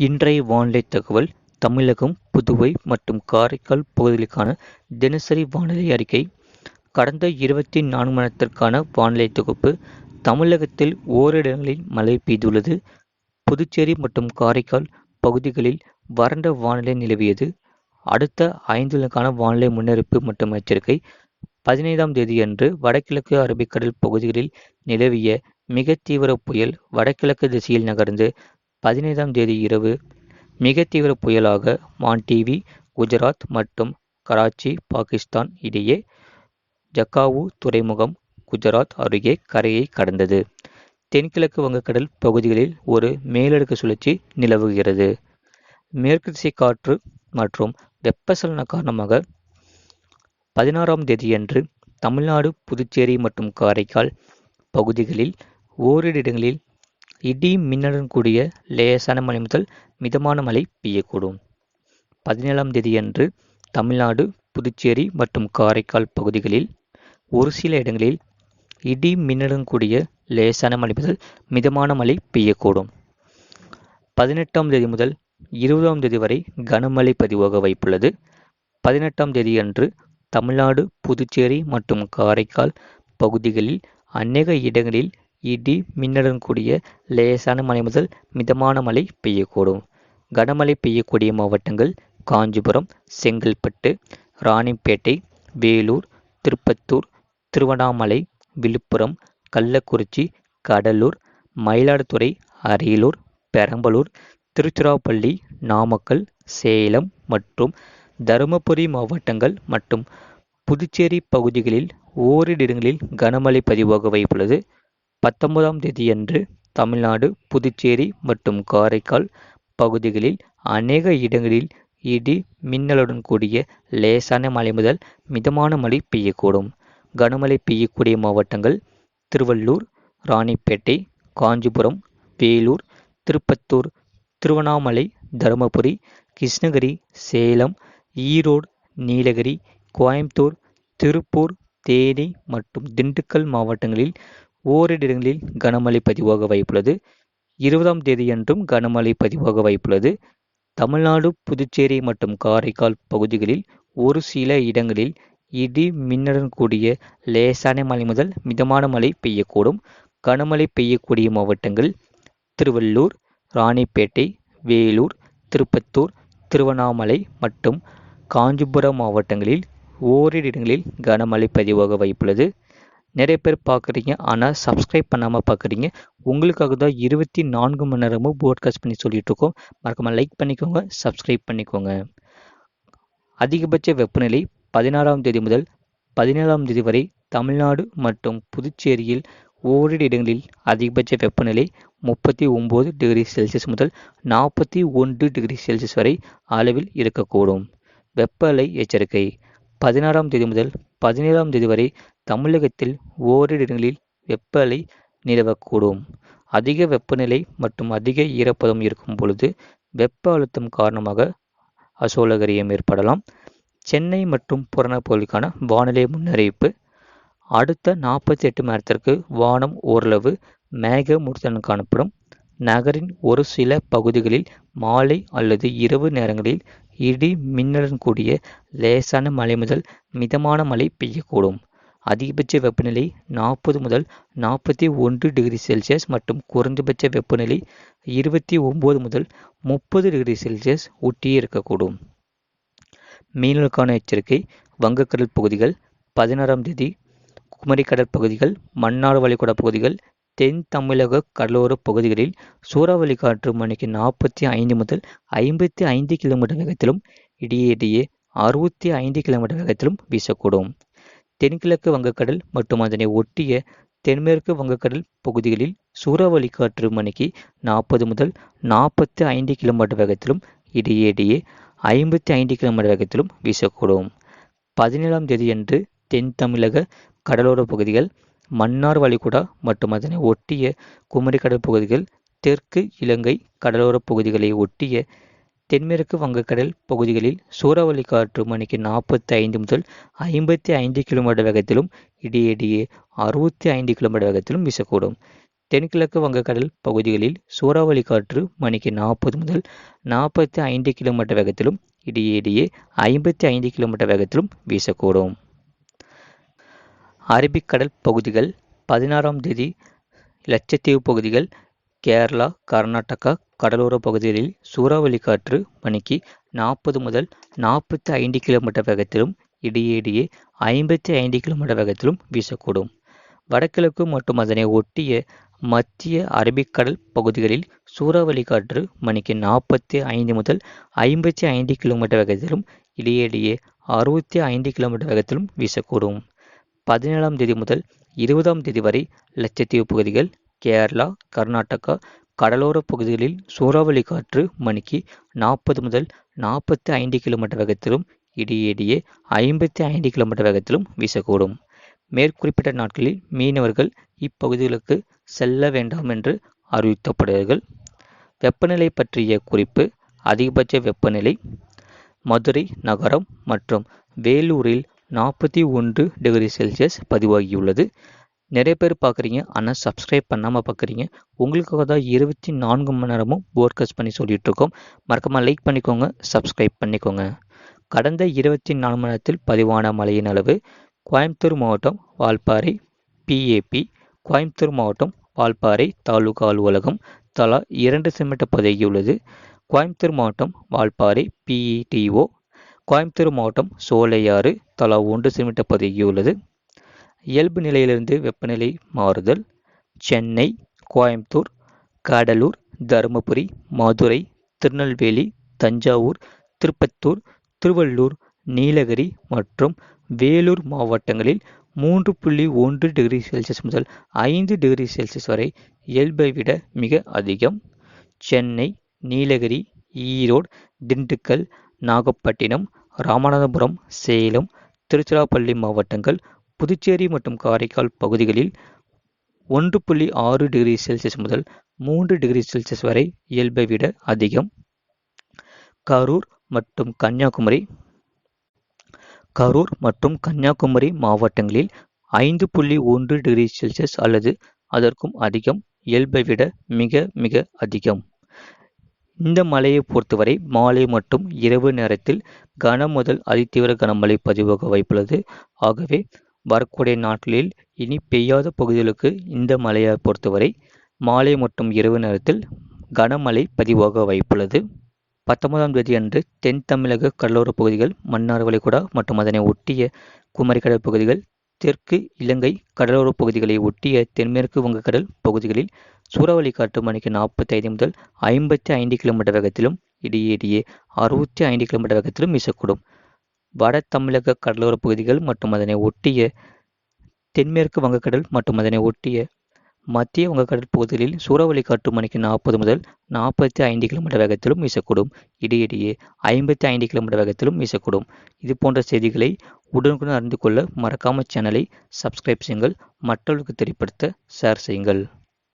இன்றைய வானிலை தகவல் தமிழகம், புதுவை மற்றும் காரைக்கால் பகுதிகளுக்கான தினசரி வானிலை அறிக்கை. கடந்த 24 மணி நேரத்திற்கான வானிலை தொகுப்பு. தமிழகத்தில் ஓரிடங்களில் மழை பெய்துள்ளது. புதுச்சேரி மற்றும் காரைக்கால் பகுதிகளில் வறண்ட வானிலை நிலவியது. அடுத்த 5 நாட்களுக்கான வானிலை முன்னறிவிப்பு மற்றும் எச்சரிக்கை. 15ஆம் தேதியன்று வடகிழக்கு அரபிக்கடல் பகுதிகளில் நிலவிய மிக தீவிர புயல் வடகிழக்கு திசையில் நகர்ந்து 15ஆம் தேதி இரவு மிக தீவிர புயலாக மாண்டீவி, குஜராத் மற்றும் கராச்சி, பாகிஸ்தான் இடையே ஜக்காவு துறைமுகம், குஜராத் அருகே கரையை கடந்தது. தென்கிழக்கு வங்கக்கடல் பகுதிகளில் ஒரு மேலடுக்கு சுழற்சி நிலவுகிறது. மேற்கு திசை காற்று மற்றும் வெப்பசலன காரணமாக 16ஆம் தேதியன்று தமிழ்நாடு, புதுச்சேரி மற்றும் காரைக்கால் பகுதிகளில் ஓரிரு இடங்களில் இடி மின்னலுடன் கூடிய லேசான மழை முதல் மிதமான மழை பெய்யக்கூடும். 17ஆம் தேதியன்று தமிழ்நாடு, புதுச்சேரி மற்றும் காரைக்கால் பகுதிகளில் ஒரு சில இடங்களில் இடி மின்னலுடன் கூடிய லேசான மழை முதல் மிதமான மழை பெய்யக்கூடும். 18ஆம் தேதி முதல் 20ஆம் தேதி வரை கனமழை பதிவாக வாய்ப்புள்ளது. 18ஆம் தேதியன்று தமிழ்நாடு, புதுச்சேரி மற்றும் காரைக்கால் பகுதிகளில் அநேக இடங்களில் இடி மின்னலுடன் கூடிய லேசான மழை முதல் மிதமான மழை பெய்யக்கூடும். கனமழை பெய்யக்கூடிய மாவட்டங்கள் காஞ்சிபுரம், செங்கல்பட்டு, ராணிப்பேட்டை, வேலூர், திருப்பத்தூர், திருவண்ணாமலை, விழுப்புரம், கள்ளக்குறிச்சி, கடலூர், மயிலாடுதுறை, அரியலூர், பெரம்பலூர், திருச்சிராப்பள்ளி, நாமக்கல், சேலம் மற்றும் தருமபுரி மாவட்டங்கள் மற்றும் புதுச்சேரி பகுதிகளில் ஓரிரு இடங்களில் கனமழை பதிவாக வாய்ப்புள்ளது. 19ஆம் தேதியன்று தமிழ்நாடு, புதுச்சேரி மற்றும் காரைக்கால் பகுதிகளில் அநேக இடங்களில் இடி மின்னலுடன் கூடிய லேசான மழை முதல் மிதமான மழை பெய்யக்கூடும். கனமழை பெய்யக்கூடிய மாவட்டங்கள் திருவள்ளூர், ராணிப்பேட்டை, காஞ்சிபுரம், வேலூர், திருப்பத்தூர், திருவண்ணாமலை, தருமபுரி, கிருஷ்ணகிரி, சேலம், ஈரோடு, நீலகிரி, கோயம்புத்தூர், திருப்பூர், தேனி மற்றும் திண்டுக்கல் மாவட்டங்களில் ஓரிரு இடங்களில் கனமழை பதிவாக வாய்ப்புள்ளது. 20ஆம் தேதியன்றும் கனமழை பதிவாக வாய்ப்புள்ளது. தமிழ்நாடு, புதுச்சேரி மற்றும் காரைக்கால் பகுதிகளில் ஒரு சில இடங்களில் இடி மின்னலுடன் கூடிய லேசான மழை முதல் மிதமான மழை பெய்யக்கூடும். கனமழை பெய்யக்கூடிய மாவட்டங்கள் திருவள்ளூர், ராணிப்பேட்டை, வேலூர், திருப்பத்தூர், திருவண்ணாமலை மற்றும் காஞ்சிபுரம் மாவட்டங்களில் ஓரிரு இடங்களில் கனமழை பதிவாக வாய்ப்புள்ளது. நிறைய பேர் பார்க்குறீங்க, ஆனால் சப்ஸ்கிரைப் பண்ணாமல் பார்க்குறீங்க. உங்களுக்காக தான் 24 மணி நேரமும் போட்காஸ்ட் பண்ணி சொல்லிட்டு இருக்கோம். மறக்காமல் லைக் பண்ணிக்கோங்க, சப்ஸ்கிரைப் பண்ணிக்கோங்க. அதிகபட்ச வெப்பநிலை 16ஆம் தேதி முதல் 17ஆம் தேதி வரை தமிழ்நாடு மற்றும் புதுச்சேரியில் ஓரிரு இடங்களில் அதிகபட்ச வெப்பநிலை 39 டிகிரி செல்சியஸ் முதல் 41 டிகிரி செல்சியஸ் வரை அளவில் இருக்கக்கூடும். வெப்ப அலை எச்சரிக்கை. 16ஆம் தேதி முதல் 17ஆம் தேதி வரை தமிழகத்தில் ஓரிரு இடங்களில் வெப்ப அலை நிலவக்கூடும். அதிக வெப்பநிலை மற்றும் அதிக ஈரப்பதம் இருக்கும் பொழுது வெப்ப அழுத்தம் காரணமாக அசௌகரியம் ஏற்படலாம். சென்னை மற்றும் புறநகர்களுக்கான வானிலை முன்னறிவிப்பு. அடுத்த 48 மணி நேரத்திற்கு வானம் ஓரளவு மேகமூட்டத்துடன் காணப்படும். நகரின் ஒரு சில பகுதிகளில் மாலை அல்லது இரவு நேரங்களில் இடி மின்னலுடன் கூடிய லேசான மழை முதல் மிதமான மழை பெய்யக்கூடும். அதிகபட்ச வெப்பநிலை 40 முதல் 41 டிகிரி செல்சியஸ் மற்றும் குறைந்தபட்ச வெப்பநிலை 29 முதல் 30 டிகிரி செல்சியஸ் ஒட்டியே இருக்கக்கூடும். மீனவர்களுக்கான எச்சரிக்கை. வங்கக்கடல் பகுதிகள் 16ஆம் தேதி, குமரி கடற்பகுதிகள், மன்னார் வளைகுடா பகுதிகள், தென் தமிழக கடலோர பகுதிகளில் சூறாவளி காற்று மணிக்கு 45 முதல் 55 கிலோமீட்டர் வேகத்திலும் இடையே 65 கிலோமீட்டர் வேகத்திலும் வீசக்கூடும். தென்கிழக்கு வங்கக்கடல் மற்றும் அதனை ஒட்டிய தென்மேற்கு வங்கக்கடல் பகுதிகளில் சூறாவளி காற்று மணிக்கு 40 முதல் 45 கிலோமீட்டர் வேகத்திலும் இடையே 55 கிலோமீட்டர் வேகத்திலும் வீசக்கூடும். 17ஆம் தேதியன்று தென் தமிழக கடலோர பகுதிகள், மன்னார் வளைகுடா மற்றும் அதனை ஒட்டிய குமரி கடல் பகுதிகள், தெற்கு இலங்கை கடலோர பகுதிகளை ஒட்டிய தென்மேற்கு வங்கக்கடல் பகுதிகளில் சூறாவளி காற்று மணிக்கு 45 முதல் 55 கிலோமீட்டர் வேகத்திலும் இடையே 65 கிலோமீட்டர் வேகத்திலும் வீசக்கூடும். தென்கிழக்கு வங்கக்கடல் பகுதிகளில் சூறாவளி காற்று மணிக்கு 40 முதல் 45 கிலோமீட்டர் வேகத்திலும் இடையிடையே 55 கிலோமீட்டர் வேகத்திலும் வீசக்கூடும். அரபிக்கடல் பகுதிகள் 16ஆம் தேதி லட்சத்தீவு பகுதிகள், கேரளா, கர்நாடகா கடலோர பகுதிகளில் சூறாவளி காற்று மணிக்கு 40 முதல் 45 கிலோமீட்டர் வேகத்திலும் இடையிடையே 55 கிலோமீட்டர் வேகத்திலும் வீசக்கூடும். வடகிழக்கு மற்றும் அதனை ஒட்டிய மத்திய அரபிக்கடல் பகுதிகளில் சூறாவளி காற்று மணிக்கு 45 முதல் 55 கிலோமீட்டர் வேகத்திலும் இடையிடையே 65 கிலோமீட்டர் வேகத்திலும் வீசக்கூடும். 17ஆம் தேதி முதல் 20ஆம் தேதி வரை லட்சத்தீவு பகுதிகள், கேரளா, கர்நாடகா கடலோர பகுதிகளில் சூறாவளி காற்று மணிக்கு 40 முதல் 45 கிலோமீட்டர் வேகத்திலும் இடையிடையே 55 கிலோமீட்டர் வேகத்திலும் வீசக்கூடும். மேற்குறிப்பிட்ட நாட்களில் மீனவர்கள் இப்பகுதிகளுக்கு செல்ல வேண்டாம் என்று அறிவிக்கப்படுகிறார்கள். வெப்பநிலை பற்றிய குறிப்பு. அதிகபட்ச வெப்பநிலை மதுரை நகரம் மற்றும் வேலூரில் 41 டிகிரி செல்சியஸ் பதிவாகியுள்ளது. நிறைய பேர் பார்க்குறீங்க, ஆனால் சப்ஸ்கிரைப் பண்ணாமல் பார்க்குறீங்க. உங்களுக்காக தான் 24 மணி நேரமும் போட்காஸ்ட் பண்ணி சொல்லிட்டு இருக்கோம். மறக்காமல் லைக் பண்ணிக்கோங்க, சப்ஸ்கிரைப் பண்ணிக்கோங்க. கடந்த 24 மணி நேரத்தில் பதிவான மழையின் அளவு: கோயம்புத்தூர் மாவட்டம் வால்பாறை PAP, கோயம்புத்தூர் மாவட்டம் வால்பாறை தாலுகா அலுவலகம் தலா 2 சென்டிமீட்டர் பதிவாகியுள்ளது. கோயம்புத்தூர் மாவட்டம் வால்பாறை PETO, கோயம்புத்தூர் மாவட்டம் சோலையாறு தலா 1 சென்டிமீட்டர் பதிவாகியுள்ளது. இயல்பு நிலையிலிருந்து வெப்பநிலை மாறுதல்: சென்னை, கோயம்புத்தூர், கடலூர், தருமபுரி, மதுரை, திருநெல்வேலி, தஞ்சாவூர், திருப்பத்தூர், திருவள்ளூர், நீலகிரி மற்றும் வேலூர் மாவட்டங்களில் 3.1 டிகிரி செல்சியஸ் முதல் 5 டிகிரி செல்சியஸ் வரை இயல்பை விட மிக அதிகம். சென்னை, நீலகிரி, ஈரோடு, திண்டுக்கல், நாகப்பட்டினம், ராமநாதபுரம், சேலம், திருச்சிராப்பள்ளி மாவட்டங்கள், புதுச்சேரி மற்றும் காரைக்கால் பகுதிகளில் 1.6 டிகிரி செல்சியஸ் முதல் 3 டிகிரி செல்சியஸ் வரை இயல்பை விட அதிகம். கரூர் மற்றும் கன்னியாகுமரி மாவட்டங்களில் 5.1 டிகிரி செல்சியஸ் அல்லது அதற்கும் அதிகம் இயல்பை விட மிக மிக அதிகம். இந்த மழையை பொறுத்தவரை மாலை மற்றும் இரவு நேரத்தில் கன முதல் அதிதீவிர கனமழை பதிவாக வாய்ப்புள்ளது. ஆகவே வரக்கூடிய நாட்களில் இனி பெய்யாத பகுதிகளுக்கு இந்த மழையை பொறுத்தவரை மாலை மற்றும் இரவு நேரத்தில் கனமழை பதிவாக வாய்ப்புள்ளது. 19ஆம் தேதி அன்று தென் தமிழக கடலோர பகுதிகள், மன்னார் வளைகுடா மற்றும் அதனை ஒட்டிய குமரிக்கடல் பகுதிகள், தெற்கு இலங்கை கடலோர பகுதிகளை ஒட்டிய தென்மேற்கு வங்கக்கடல் பகுதிகளில் சூறாவளி காற்று மணிக்கு 45 முதல் 55 கிலோமீட்டர் வேகத்திலும் இடையிடையே 65 கிலோமீட்டர் வேகத்திலும் வீசக்கூடும். வட தமிழக கடலோர பகுதிகள் மற்றும் அதனை ஒட்டிய தென்மேற்கு வங்கக்கடல் மற்றும் அதனை ஒட்டிய மத்திய வங்கக்கடல் பகுதிகளில் சூறாவளி காற்று மணிக்கு 40 முதல் 45 கிலோமீட்டர் வேகத்திலும் வீசக்கூடும். இடையிடையே 55 கிலோமீட்டர் வேகத்திலும் வீசக்கூடும். இது போன்ற செய்திகளை உடனுக்குடன் அறிந்து கொள்ள மறக்காமல் சேனலை சப்ஸ்கிரைப் செய்யுங்கள். மற்றவர்களுக்கு தெரியப்படுத்த ஷேர் செய்யுங்கள்.